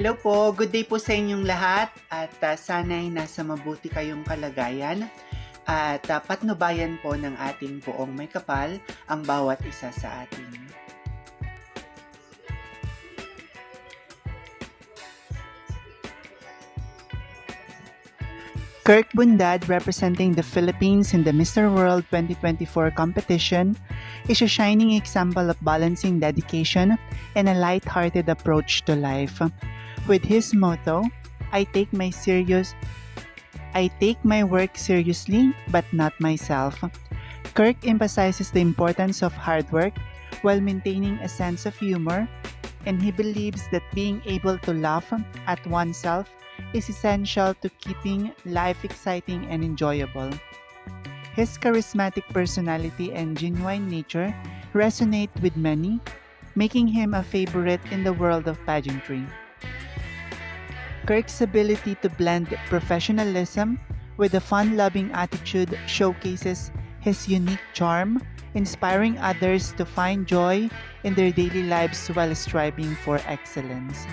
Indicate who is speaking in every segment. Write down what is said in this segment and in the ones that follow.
Speaker 1: Hello po, good day po sa inyong lahat at sana'y nasa mabuti kayong kalagayan at patnubayan po ng ating poong may kapal ang bawat isa sa atin. Kirk Bundad, representing the Philippines in the Mr. World 2024 competition, is a shining example of balancing dedication and a light-hearted approach to life. With his motto, I take my work seriously but not myself. Kirk emphasizes the importance of hard work while maintaining a sense of humor, and he believes that being able to laugh at oneself is essential to keeping life exciting and enjoyable. His charismatic personality and genuine nature resonate with many, making him a favorite in the world of pageantry. Kirk's ability to blend professionalism with a fun-loving attitude showcases his unique charm, inspiring others to find joy in their daily lives while striving for excellence.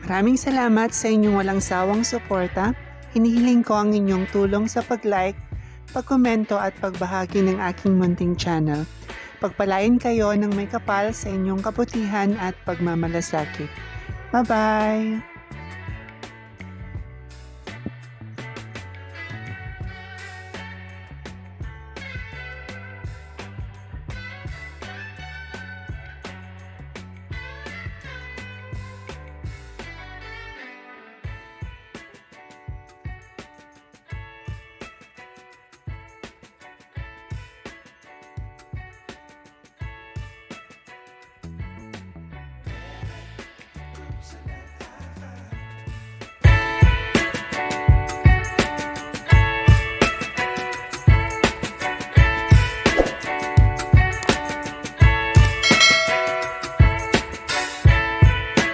Speaker 1: Maraming salamat sa inyong walang sawang suporta. Hinihiling ko ang inyong tulong sa pag-like, pag-komento at pagbahagi ng aking munting channel. Pagpalain kayo ng may kapal sa inyong kabutihan at pagmamalasakit. Bye-bye!